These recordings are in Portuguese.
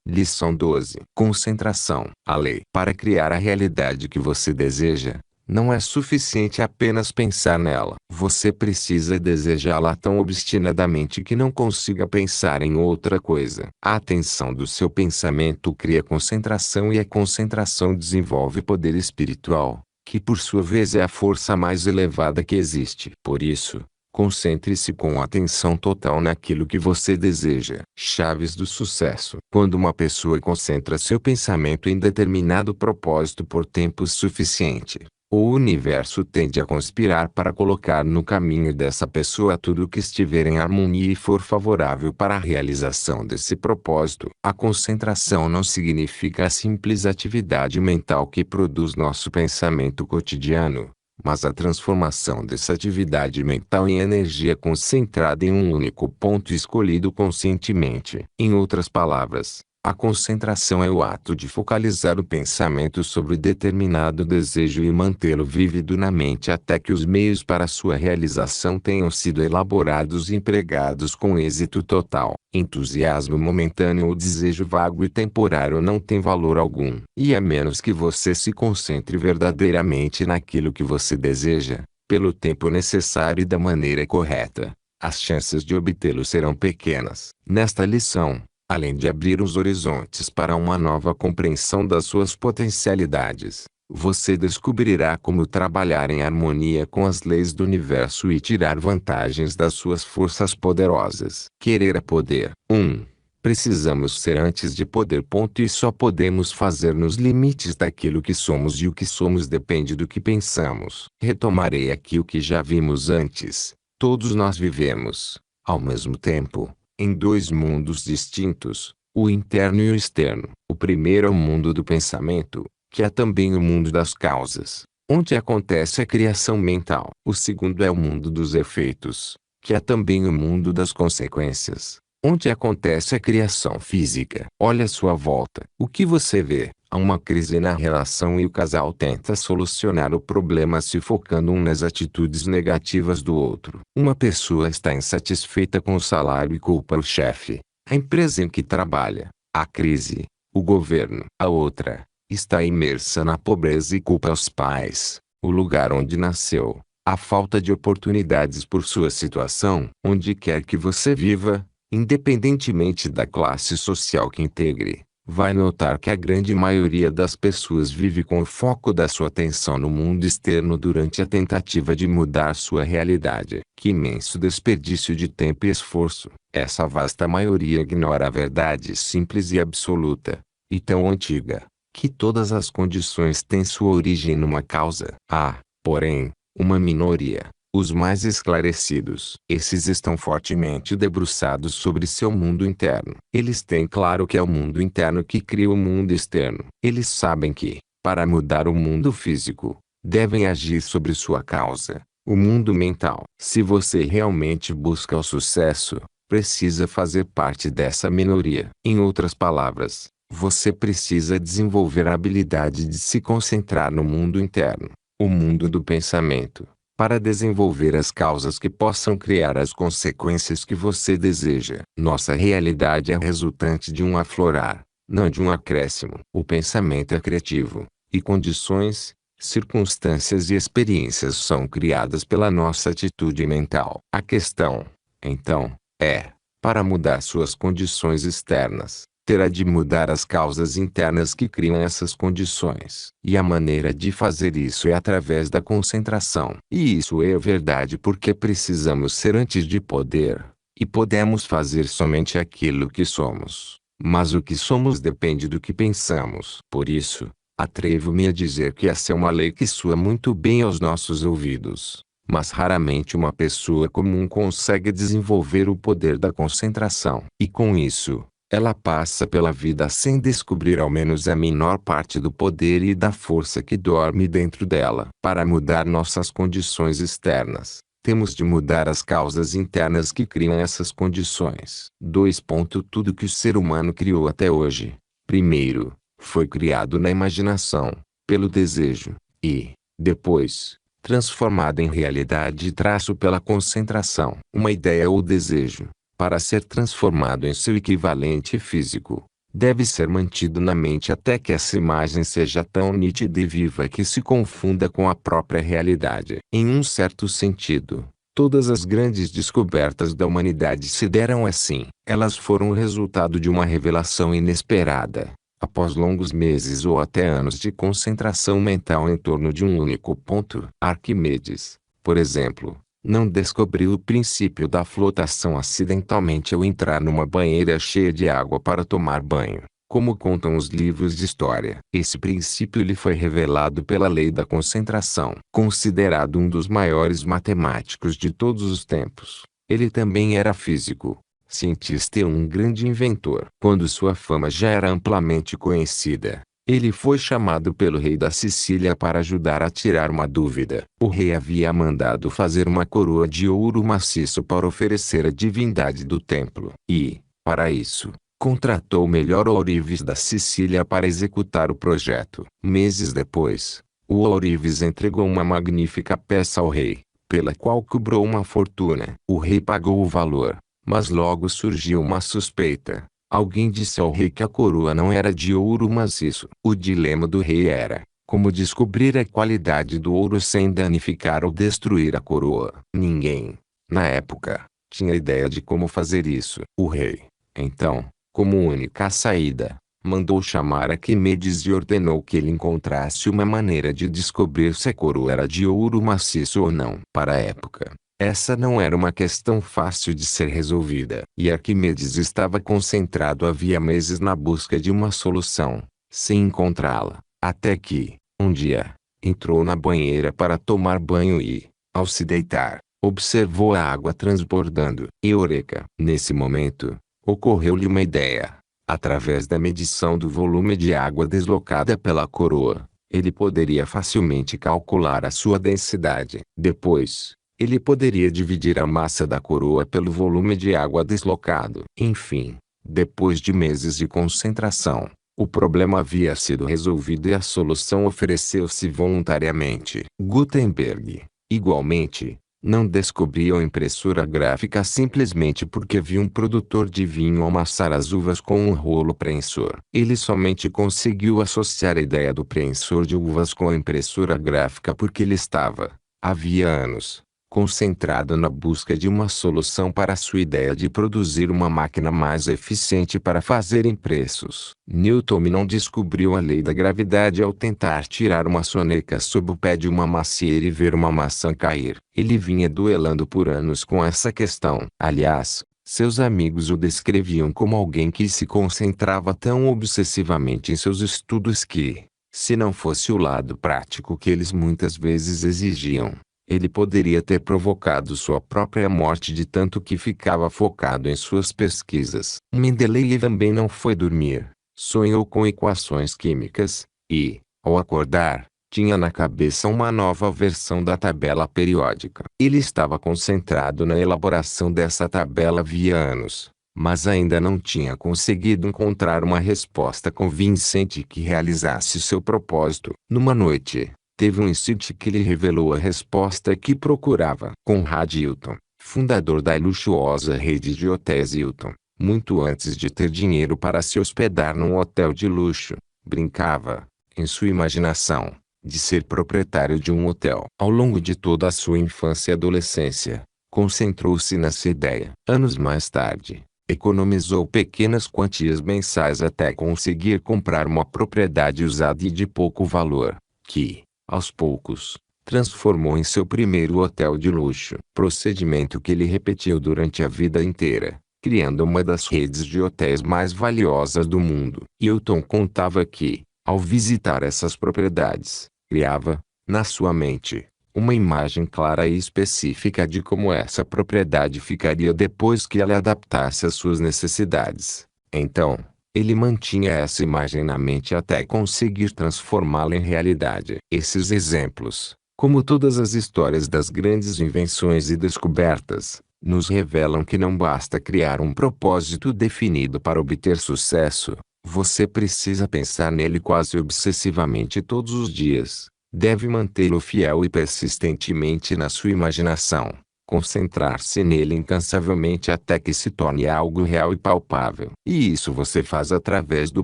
Lição 12. Concentração. A lei. Para criar a realidade que você deseja, não é suficiente apenas pensar nela. Você precisa desejá-la tão obstinadamente que não consiga pensar em outra coisa. A atenção do seu pensamento cria concentração e a concentração desenvolve poder espiritual, que por sua vez é a força mais elevada que existe. Por isso, concentre-se com atenção total naquilo que você deseja. Chaves do sucesso. Quando uma pessoa concentra seu pensamento em determinado propósito por tempo suficiente, o universo tende a conspirar para colocar no caminho dessa pessoa tudo o que estiver em harmonia e for favorável para a realização desse propósito. A concentração não significa a simples atividade mental que produz nosso pensamento cotidiano, mas a transformação dessa atividade mental em energia concentrada em um único ponto escolhido conscientemente. Em outras palavras, a concentração é o ato de focalizar o pensamento sobre determinado desejo e mantê-lo vívido na mente até que os meios para sua realização tenham sido elaborados e empregados com êxito total. Entusiasmo momentâneo ou desejo vago e temporário não tem valor algum. E a menos que você se concentre verdadeiramente naquilo que você deseja, pelo tempo necessário e da maneira correta, as chances de obtê-lo serão pequenas. Nesta lição, além de abrir os horizontes para uma nova compreensão das suas potencialidades, você descobrirá como trabalhar em harmonia com as leis do universo e tirar vantagens das suas forças poderosas. Querer é poder. 1. Precisamos ser antes de poder. E só podemos fazer nos limites daquilo que somos, e o que somos depende do que pensamos. Retomarei aqui o que já vimos antes. Todos nós vivemos, ao mesmo tempo, em dois mundos distintos, o interno e o externo. O primeiro é o mundo do pensamento, que é também o mundo das causas, onde acontece a criação mental. O segundo é o mundo dos efeitos, que é também o mundo das consequências, onde acontece a criação física. Olha à sua volta. O que você vê? Há uma crise na relação e o casal tenta solucionar o problema se focando um nas atitudes negativas do outro. Uma pessoa está insatisfeita com o salário e culpa o chefe, a empresa em que trabalha, a crise, o governo. A outra está imersa na pobreza e culpa os pais, o lugar onde nasceu, a falta de oportunidades por sua situação. Onde quer que você viva, independentemente da classe social que integre, vai notar que a grande maioria das pessoas vive com o foco da sua atenção no mundo externo durante a tentativa de mudar sua realidade. Que imenso desperdício de tempo e esforço! Essa vasta maioria ignora a verdade simples e absoluta, e tão antiga, que todas as condições têm sua origem numa causa. Há, porém, uma minoria, os mais esclarecidos. Esses estão fortemente debruçados sobre seu mundo interno. Eles têm claro que é o mundo interno que cria o mundo externo. Eles sabem que, para mudar o mundo físico, devem agir sobre sua causa, o mundo mental. Se você realmente busca o sucesso, precisa fazer parte dessa minoria. Em outras palavras, você precisa desenvolver a habilidade de se concentrar no mundo interno, o mundo do pensamento, para desenvolver as causas que possam criar as consequências que você deseja. Nossa realidade é resultante de um aflorar, não de um acréscimo. O pensamento é criativo, e condições, circunstâncias e experiências são criadas pela nossa atitude mental. A questão, então, é, para mudar suas condições externas, terá de mudar as causas internas que criam essas condições. E a maneira de fazer isso é através da concentração. E isso é verdade porque precisamos ser antes de poder, e podemos fazer somente aquilo que somos. Mas o que somos depende do que pensamos. Por isso, atrevo-me a dizer que essa é uma lei que soa muito bem aos nossos ouvidos, mas raramente uma pessoa comum consegue desenvolver o poder da concentração. E com isso, ela passa pela vida sem descobrir ao menos a menor parte do poder e da força que dorme dentro dela. Para mudar nossas condições externas, temos de mudar as causas internas que criam essas condições. 2. Tudo que o ser humano criou até hoje, primeiro, foi criado na imaginação, pelo desejo, e, depois, transformado em realidade pela concentração. Uma ideia ou desejo, para ser transformado em seu equivalente físico, deve ser mantido na mente até que essa imagem seja tão nítida e viva que se confunda com a própria realidade. Em um certo sentido, todas as grandes descobertas da humanidade se deram assim. Elas foram o resultado de uma revelação inesperada, após longos meses ou até anos de concentração mental em torno de um único ponto. Arquimedes, por exemplo, não descobriu o princípio da flotação acidentalmente ao entrar numa banheira cheia de água para tomar banho, como contam os livros de história. Esse princípio lhe foi revelado pela lei da concentração. Considerado um dos maiores matemáticos de todos os tempos, ele também era físico, cientista e um grande inventor. Quando sua fama já era amplamente conhecida, ele foi chamado pelo rei da Sicília para ajudar a tirar uma dúvida. O rei havia mandado fazer uma coroa de ouro maciço para oferecer à divindade do templo. E, para isso, contratou o melhor ourives da Sicília para executar o projeto. Meses depois, o ourives entregou uma magnífica peça ao rei, pela qual cobrou uma fortuna. O rei pagou o valor, mas logo surgiu uma suspeita. Alguém disse ao rei que a coroa não era de ouro maciço. O dilema do rei era: como descobrir a qualidade do ouro sem danificar ou destruir a coroa? Ninguém, na época, tinha ideia de como fazer isso. O rei, então, como única saída, mandou chamar Arquimedes e ordenou que ele encontrasse uma maneira de descobrir se a coroa era de ouro maciço ou não. Para a época, essa não era uma questão fácil de ser resolvida. E Arquimedes estava concentrado havia meses na busca de uma solução, sem encontrá-la, até que, um dia, entrou na banheira para tomar banho e, ao se deitar, observou a água transbordando. Eureka! Nesse momento, ocorreu-lhe uma ideia. Através da medição do volume de água deslocada pela coroa, ele poderia facilmente calcular a sua densidade. Depois, ele poderia dividir a massa da coroa pelo volume de água deslocado. Enfim, depois de meses de concentração, o problema havia sido resolvido e a solução ofereceu-se voluntariamente. Gutenberg, igualmente, não descobriu a impressora gráfica simplesmente porque viu um produtor de vinho amassar as uvas com um rolo prensor. Ele somente conseguiu associar a ideia do prensor de uvas com a impressora gráfica porque ele estava, havia anos, concentrado na busca de uma solução para sua ideia de produzir uma máquina mais eficiente para fazer impressos. Newton não descobriu a lei da gravidade ao tentar tirar uma soneca sob o pé de uma macieira e ver uma maçã cair. Ele vinha duelando por anos com essa questão. Aliás, seus amigos o descreviam como alguém que se concentrava tão obsessivamente em seus estudos que, se não fosse o lado prático que eles muitas vezes exigiam, ele poderia ter provocado sua própria morte de tanto que ficava focado em suas pesquisas. Mendeleev também não foi dormir. Sonhou com equações químicas, e, ao acordar, tinha na cabeça uma nova versão da tabela periódica. Ele estava concentrado na elaboração dessa tabela havia anos, mas ainda não tinha conseguido encontrar uma resposta convincente que realizasse seu propósito. Numa noite, teve um insight que lhe revelou a resposta que procurava. Conrad Hilton, fundador da luxuosa rede de hotéis Hilton, muito antes de ter dinheiro para se hospedar num hotel de luxo, brincava, em sua imaginação, de ser proprietário de um hotel. Ao longo de toda a sua infância e adolescência, concentrou-se nessa ideia. Anos mais tarde, economizou pequenas quantias mensais até conseguir comprar uma propriedade usada e de pouco valor, que, aos poucos, transformou em seu primeiro hotel de luxo. Procedimento que ele repetiu durante a vida inteira, criando uma das redes de hotéis mais valiosas do mundo. Hilton contava que, ao visitar essas propriedades, criava, na sua mente, uma imagem clara e específica de como essa propriedade ficaria depois que ela adaptasse às suas necessidades. Então, ele mantinha essa imagem na mente até conseguir transformá-la em realidade. Esses exemplos, como todas as histórias das grandes invenções e descobertas, nos revelam que não basta criar um propósito definido para obter sucesso. Você precisa pensar nele quase obsessivamente todos os dias. Deve mantê-lo fiel e persistentemente na sua imaginação. concentrar-se nele incansavelmente até que se torne algo real e palpável. E isso você faz através do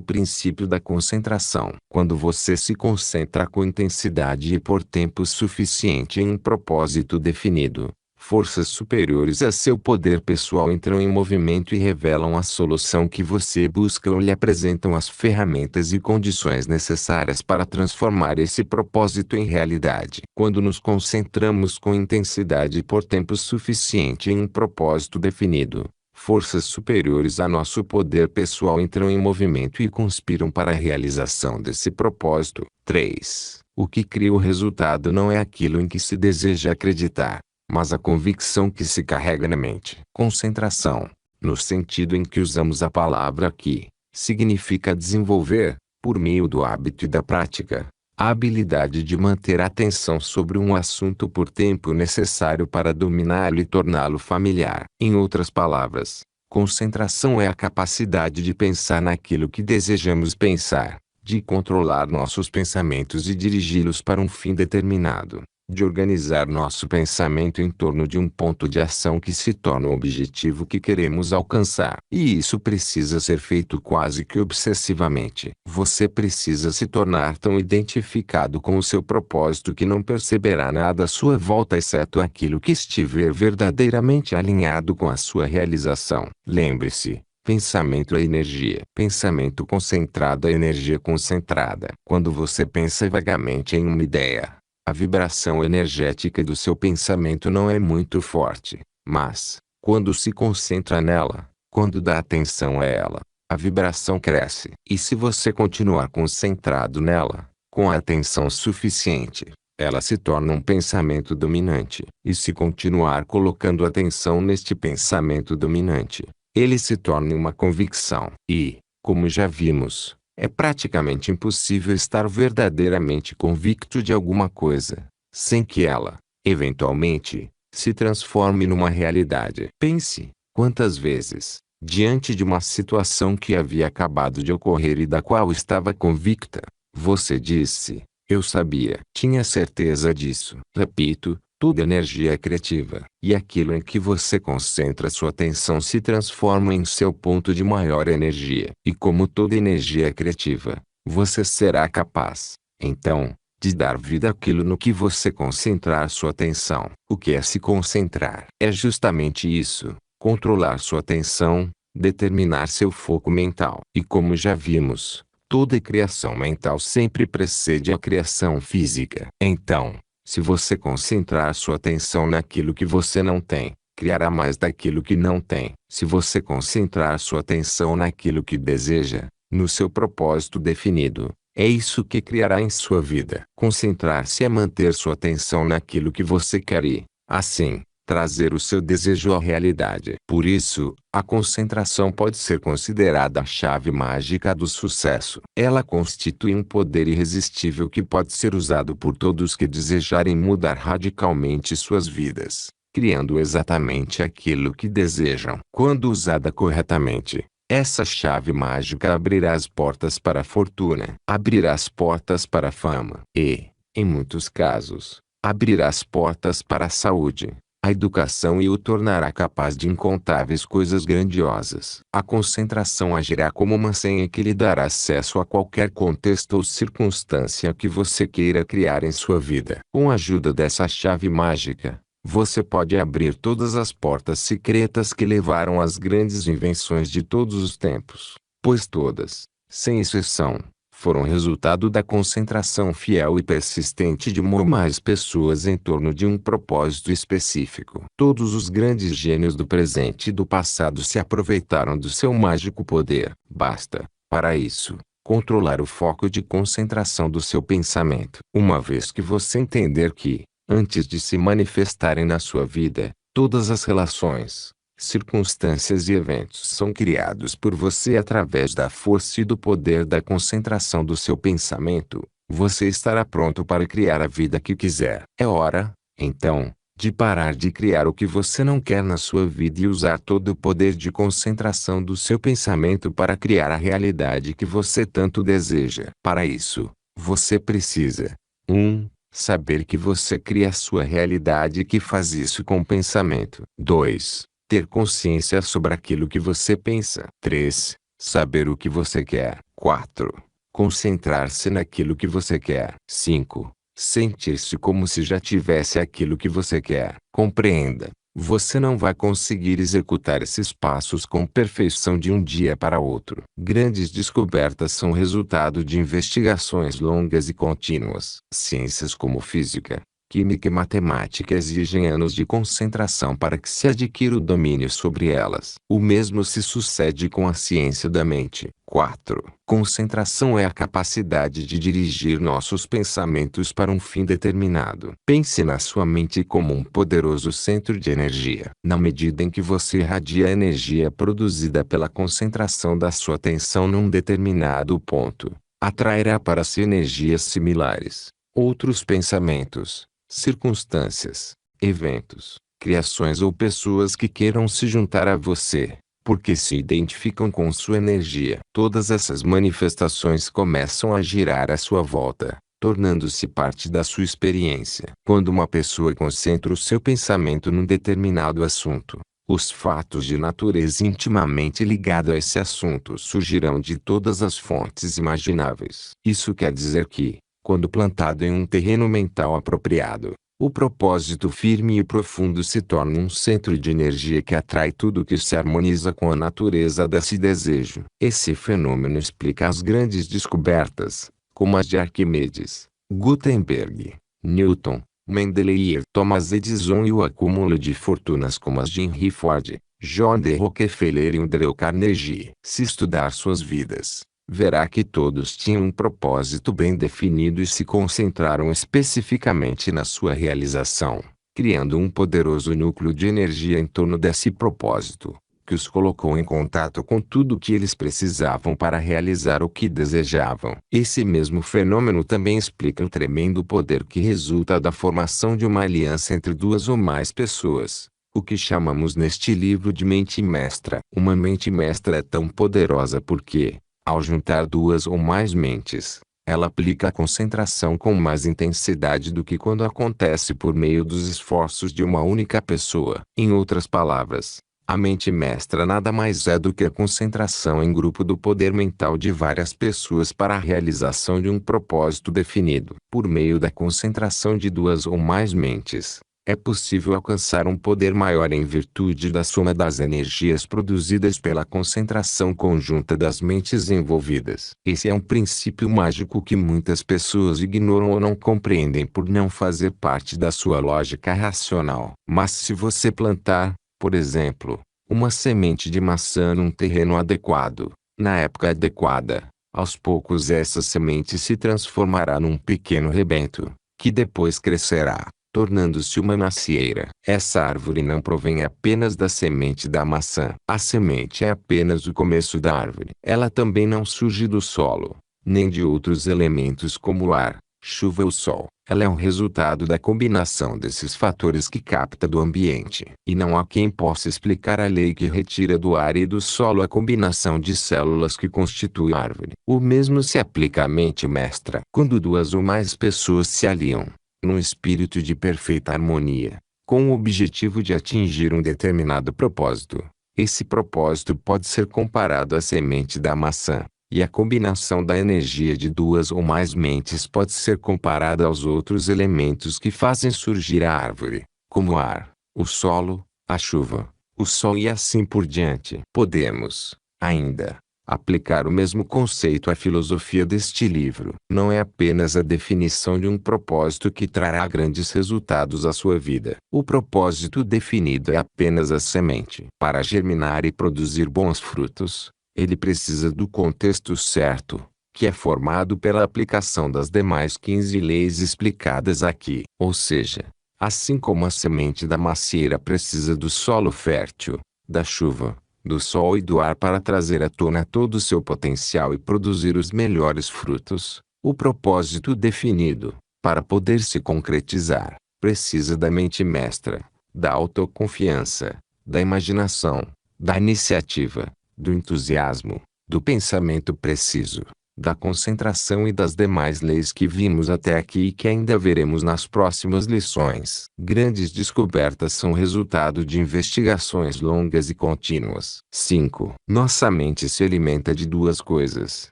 princípio da concentração. Quando você se concentra com intensidade e por tempo suficiente em um propósito definido, forças superiores a seu poder pessoal entram em movimento e revelam a solução que você busca ou lhe apresentam as ferramentas e condições necessárias para transformar esse propósito em realidade. Quando nos concentramos com intensidade e por tempo suficiente em um propósito definido, forças superiores a nosso poder pessoal entram em movimento e conspiram para a realização desse propósito. 3. O que cria o resultado não é aquilo em que se deseja acreditar, mas a convicção que se carrega na mente. Concentração, no sentido em que usamos a palavra aqui, significa desenvolver, por meio do hábito e da prática, a habilidade de manter a atenção sobre um assunto por tempo necessário para dominá-lo e torná-lo familiar. Em outras palavras, concentração é a capacidade de pensar naquilo que desejamos pensar, de controlar nossos pensamentos e dirigi-los para um fim determinado, de organizar nosso pensamento em torno de um ponto de ação que se torna o objetivo que queremos alcançar. E isso precisa ser feito quase que obsessivamente. Você precisa se tornar tão identificado com o seu propósito que não perceberá nada à sua volta exceto aquilo que estiver verdadeiramente alinhado com a sua realização. Lembre-se, pensamento é energia. Pensamento concentrado é energia concentrada. Quando você pensa vagamente em uma ideia, a vibração energética do seu pensamento não é muito forte, mas, quando se concentra nela, quando dá atenção a ela, a vibração cresce. E se você continuar concentrado nela, com a atenção suficiente, ela se torna um pensamento dominante. E se continuar colocando atenção neste pensamento dominante, ele se torna uma convicção. E, como já vimos, é praticamente impossível estar verdadeiramente convicto de alguma coisa, sem que ela, eventualmente, se transforme numa realidade. Pense, quantas vezes, diante de uma situação que havia acabado de ocorrer e da qual estava convicta, você disse, eu sabia. Tinha certeza disso. Repito, toda energia é criativa. E aquilo em que você concentra sua atenção se transforma em seu ponto de maior energia. E como toda energia é criativa, você será capaz, então, de dar vida àquilo no que você concentrar sua atenção. O que é se concentrar? É justamente isso: controlar sua atenção, determinar seu foco mental. E como já vimos, toda criação mental sempre precede a criação física. Então, se você concentrar sua atenção naquilo que você não tem, criará mais daquilo que não tem. Se você concentrar sua atenção naquilo que deseja, no seu propósito definido, é isso que criará em sua vida. Concentrar-se é manter sua atenção naquilo que você quer e, assim, trazer o seu desejo à realidade. Por isso, a concentração pode ser considerada a chave mágica do sucesso. Ela constitui um poder irresistível que pode ser usado por todos que desejarem mudar radicalmente suas vidas, criando exatamente aquilo que desejam. Quando usada corretamente, essa chave mágica abrirá as portas para a fortuna, abrirá as portas para a fama e, em muitos casos, abrirá as portas para a saúde, a educação e o tornará capaz de incontáveis coisas grandiosas. A concentração agirá como uma senha que lhe dará acesso a qualquer contexto ou circunstância que você queira criar em sua vida. Com a ajuda dessa chave mágica, você pode abrir todas as portas secretas que levaram às grandes invenções de todos os tempos, pois todas, sem exceção, foram resultado da concentração fiel e persistente de uma ou mais pessoas em torno de um propósito específico. Todos os grandes gênios do presente e do passado se aproveitaram do seu mágico poder. Basta, para isso, controlar o foco de concentração do seu pensamento. Uma vez que você entender que, antes de se manifestarem na sua vida, todas as relações, circunstâncias e eventos são criados por você através da força e do poder da concentração do seu pensamento, você estará pronto para criar a vida que quiser. É hora, então, de parar de criar o que você não quer na sua vida e usar todo o poder de concentração do seu pensamento para criar a realidade que você tanto deseja. Para isso, você precisa 1. Saber que você cria a sua realidade e que faz isso com o pensamento. 2. Ter consciência sobre aquilo que você pensa. 3. Saber o que você quer. 4. Concentrar-se naquilo que você quer. 5. Sentir-se como se já tivesse aquilo que você quer. Compreenda. Você não vai conseguir executar esses passos com perfeição de um dia para outro. Grandes descobertas são resultado de investigações longas e contínuas. Ciências como física, química e matemática exigem anos de concentração para que se adquira o domínio sobre elas. O mesmo se sucede com a ciência da mente. 4. Concentração é a capacidade de dirigir nossos pensamentos para um fim determinado. Pense na sua mente como um poderoso centro de energia. Na medida em que você irradia a energia produzida pela concentração da sua atenção num determinado ponto, atrairá para si energias similares. Outros pensamentos, circunstâncias, eventos, criações ou pessoas que queiram se juntar a você, porque se identificam com sua energia. Todas essas manifestações começam a girar à sua volta, tornando-se parte da sua experiência. Quando uma pessoa concentra o seu pensamento num determinado assunto, os fatos de natureza intimamente ligada a esse assunto surgirão de todas as fontes imagináveis. Isso quer dizer que, quando plantado em um terreno mental apropriado, o propósito firme e profundo se torna um centro de energia que atrai tudo que se harmoniza com a natureza desse desejo. Esse fenômeno explica as grandes descobertas, como as de Arquimedes, Gutenberg, Newton, Mendeleev, Thomas Edison e o acúmulo de fortunas como as de Henry Ford, John D. Rockefeller e Andrew Carnegie. Se estudar suas vidas, verá que todos tinham um propósito bem definido e se concentraram especificamente na sua realização, criando um poderoso núcleo de energia em torno desse propósito, que os colocou em contato com tudo o que eles precisavam para realizar o que desejavam. Esse mesmo fenômeno também explica o tremendo poder que resulta da formação de uma aliança entre duas ou mais pessoas, o que chamamos neste livro de mente mestra. Uma mente mestra é tão poderosa porque, ao juntar duas ou mais mentes, ela aplica a concentração com mais intensidade do que quando acontece por meio dos esforços de uma única pessoa. Em outras palavras, a mente mestra nada mais é do que a concentração em grupo do poder mental de várias pessoas para a realização de um propósito definido. Por meio da concentração de duas ou mais mentes, é possível alcançar um poder maior em virtude da soma das energias produzidas pela concentração conjunta das mentes envolvidas. Esse é um princípio mágico que muitas pessoas ignoram ou não compreendem por não fazer parte da sua lógica racional. Mas se você plantar, por exemplo, uma semente de maçã num terreno adequado, na época adequada, aos poucos essa semente se transformará num pequeno rebento, que depois crescerá, tornando-se uma macieira. Essa árvore não provém apenas da semente da maçã. A semente é apenas o começo da árvore. Ela também não surge do solo, nem de outros elementos como o ar, chuva ou sol. Ela é um resultado da combinação desses fatores que capta do ambiente. E não há quem possa explicar a lei que retira do ar e do solo a combinação de células que constitui a árvore. O mesmo se aplica à mente mestra. Quando duas ou mais pessoas se aliam, num espírito de perfeita harmonia, com o objetivo de atingir um determinado propósito, esse propósito pode ser comparado à semente da maçã, e a combinação da energia de duas ou mais mentes pode ser comparada aos outros elementos que fazem surgir a árvore, como o ar, o solo, a chuva, o sol e assim por diante. Podemos, ainda, aplicar o mesmo conceito à filosofia deste livro. Não é apenas a definição de um propósito que trará grandes resultados à sua vida. O propósito definido é apenas a semente. Para germinar e produzir bons frutos, ele precisa do contexto certo, que é formado pela aplicação das demais 15 leis explicadas aqui. Ou seja, assim como a semente da macieira precisa do solo fértil, da chuva, do sol e do ar para trazer à tona todo o seu potencial e produzir os melhores frutos, o propósito definido, para poder se concretizar, precisa da mente mestra, da autoconfiança, da imaginação, da iniciativa, do entusiasmo, do pensamento preciso, da concentração e das demais leis que vimos até aqui e que ainda veremos nas próximas lições. Grandes descobertas são resultado de investigações longas e contínuas. 5. Nossa mente se alimenta de duas coisas: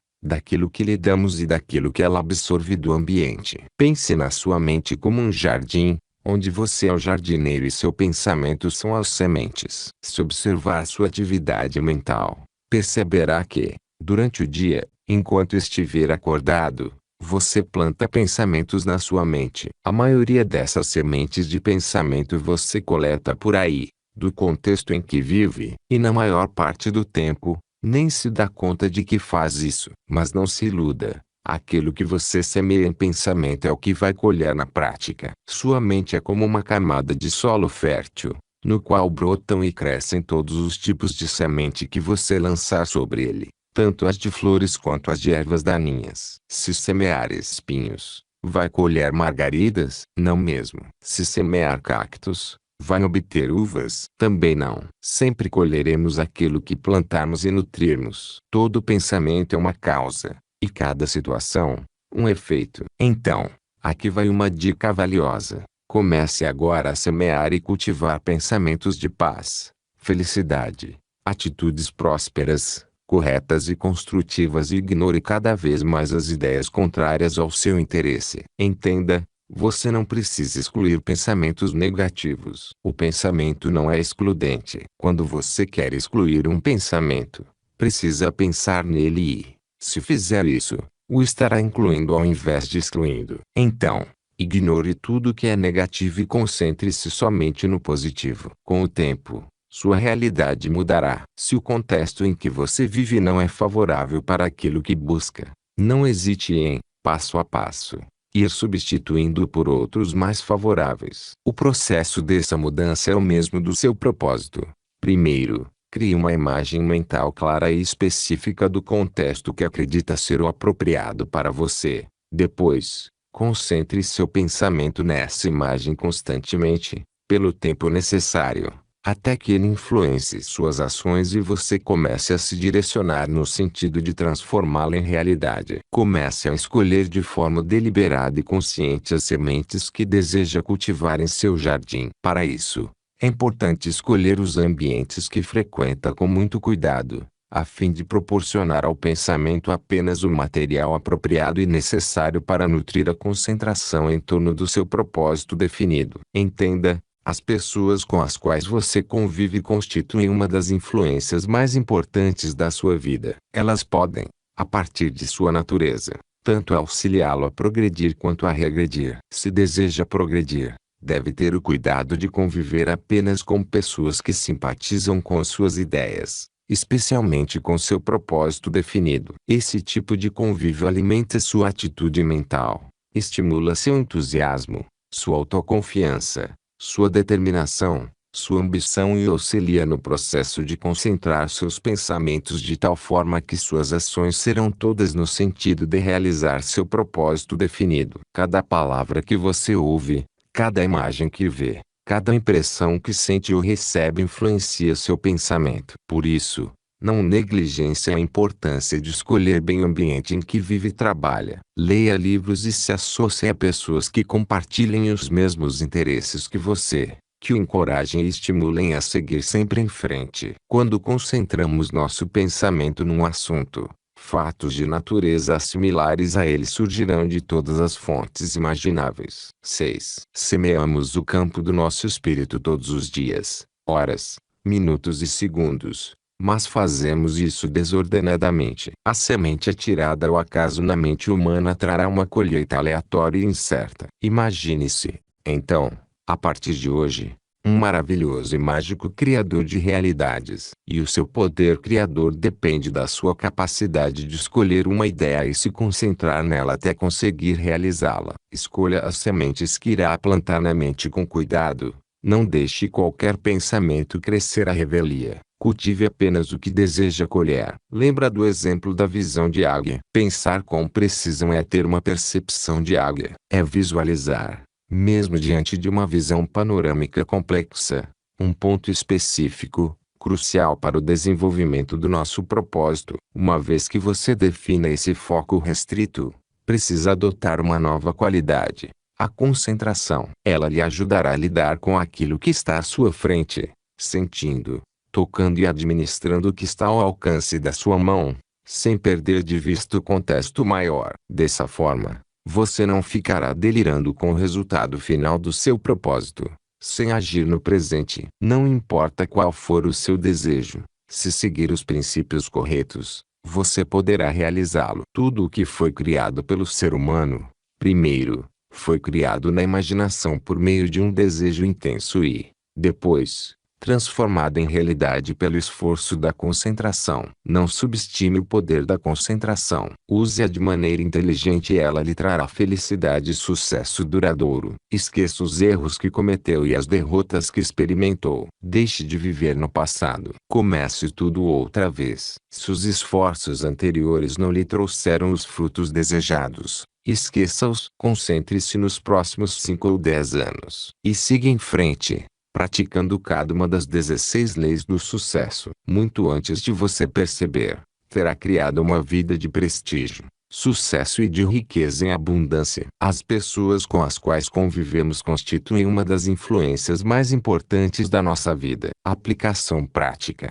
daquilo que lhe damos e daquilo que ela absorve do ambiente. Pense na sua mente como um jardim, onde você é o jardineiro e seu pensamento são as sementes. Se observar sua atividade mental, perceberá que, durante o dia, enquanto estiver acordado, você planta pensamentos na sua mente. A maioria dessas sementes de pensamento você coleta por aí, do contexto em que vive, e na maior parte do tempo, nem se dá conta de que faz isso. Mas não se iluda. Aquilo que você semeia em pensamento é o que vai colher na prática. Sua mente é como uma camada de solo fértil, no qual brotam e crescem todos os tipos de semente que você lançar sobre ele, tanto as de flores quanto as de ervas daninhas. Se semear espinhos, vai colher margaridas? Não mesmo. Se semear cactos, vai obter uvas? Também não. Sempre colheremos aquilo que plantarmos e nutrirmos. Todo pensamento é uma causa, e cada situação, um efeito. Então, aqui vai uma dica valiosa. Comece agora a semear e cultivar pensamentos de paz, felicidade, atitudes prósperas, corretas e construtivas e ignore cada vez mais as ideias contrárias ao seu interesse. Entenda, você não precisa excluir pensamentos negativos. O pensamento não é excludente. Quando você quer excluir um pensamento, precisa pensar nele e, se fizer isso, o estará incluindo ao invés de excluindo. Então, ignore tudo que é negativo e concentre-se somente no positivo. Com o tempo, sua realidade mudará. Se o contexto em que você vive não é favorável para aquilo que busca, não hesite em, passo a passo, ir substituindo por outros mais favoráveis. O processo dessa mudança é o mesmo do seu propósito. Primeiro, crie uma imagem mental clara e específica do contexto que acredita ser o apropriado para você. Depois, concentre seu pensamento nessa imagem constantemente, pelo tempo necessário, até que ele influencie suas ações e você comece a se direcionar no sentido de transformá-la em realidade. Comece a escolher de forma deliberada e consciente as sementes que deseja cultivar em seu jardim. Para isso, é importante escolher os ambientes que frequenta com muito cuidado, a fim de proporcionar ao pensamento apenas o material apropriado e necessário para nutrir a concentração em torno do seu propósito definido. Entenda, as pessoas com as quais você convive constituem uma das influências mais importantes da sua vida. Elas podem, a partir de sua natureza, tanto auxiliá-lo a progredir quanto a regredir. Se deseja progredir, deve ter o cuidado de conviver apenas com pessoas que simpatizam com suas ideias, especialmente com seu propósito definido. Esse tipo de convívio alimenta sua atitude mental, estimula seu entusiasmo, sua autoconfiança, sua determinação, sua ambição e auxilia no processo de concentrar seus pensamentos de tal forma que suas ações serão todas no sentido de realizar seu propósito definido. Cada palavra que você ouve, cada imagem que vê, cada impressão que sente ou recebe influencia seu pensamento. Por isso, não negligencie a importância de escolher bem o ambiente em que vive e trabalha. Leia livros e se associe a pessoas que compartilhem os mesmos interesses que você, que o encorajem e estimulem a seguir sempre em frente. Quando concentramos nosso pensamento num assunto, fatos de natureza similares a ele surgirão de todas as fontes imagináveis. 6. Semeamos o campo do nosso espírito todos os dias, horas, minutos e segundos, mas fazemos isso desordenadamente. A semente atirada ao acaso na mente humana trará uma colheita aleatória e incerta. Imagine-se, então, a partir de hoje, um maravilhoso e mágico criador de realidades. E o seu poder criador depende da sua capacidade de escolher uma ideia e se concentrar nela até conseguir realizá-la. Escolha as sementes que irá plantar na mente com cuidado. Não deixe qualquer pensamento crescer à revelia. Cultive apenas o que deseja colher. Lembra do exemplo da visão de águia. Pensar com precisão é ter uma percepção de águia. É visualizar, mesmo diante de uma visão panorâmica complexa, um ponto específico, crucial para o desenvolvimento do nosso propósito. Uma vez que você defina esse foco restrito, precisa adotar uma nova qualidade: a concentração. Ela lhe ajudará a lidar com aquilo que está à sua frente, sentindo, tocando e administrando o que está ao alcance da sua mão, sem perder de vista o contexto maior. Dessa forma, você não ficará delirando com o resultado final do seu propósito, sem agir no presente. Não importa qual for o seu desejo, se seguir os princípios corretos, você poderá realizá-lo. Tudo o que foi criado pelo ser humano, primeiro, foi criado na imaginação por meio de um desejo intenso e, depois, transformado em realidade pelo esforço da concentração. Não subestime o poder da concentração. Use-a de maneira inteligente e ela lhe trará felicidade e sucesso duradouro. Esqueça os erros que cometeu e as derrotas que experimentou. Deixe de viver no passado. Comece tudo outra vez. Se os esforços anteriores não lhe trouxeram os frutos desejados, esqueça-os. Concentre-se nos próximos 5 ou 10 anos e siga em frente, praticando cada uma das 16 leis do sucesso. Muito antes de você perceber, terá criado uma vida de prestígio, sucesso e de riqueza em abundância. As pessoas com as quais convivemos constituem uma das influências mais importantes da nossa vida. Aplicação prática.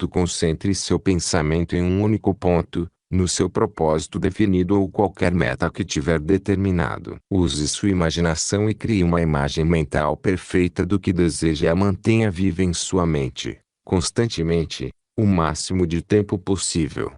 Concentre seu pensamento em um único ponto, no seu propósito definido ou qualquer meta que tiver determinado. Use sua imaginação e crie uma imagem mental perfeita do que deseja e a mantenha viva em sua mente, constantemente, o máximo de tempo possível.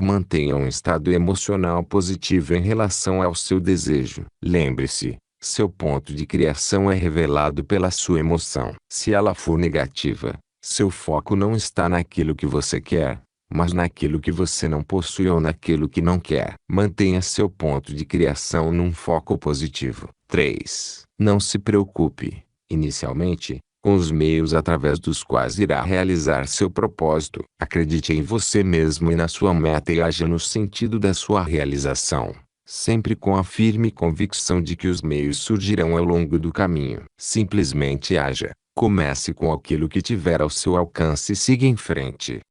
Mantenha um estado emocional positivo em relação ao seu desejo. Lembre-se, seu ponto de criação é revelado pela sua emoção. Se ela for negativa, seu foco não está naquilo que você quer, mas naquilo que você não possui ou naquilo que não quer. Mantenha seu ponto de criação num foco positivo. 3. Não se preocupe, inicialmente, com os meios através dos quais irá realizar seu propósito. Acredite em você mesmo e na sua meta e haja no sentido da sua realização, sempre com a firme convicção de que os meios surgirão ao longo do caminho. Simplesmente haja. Comece com aquilo que tiver ao seu alcance e siga em frente.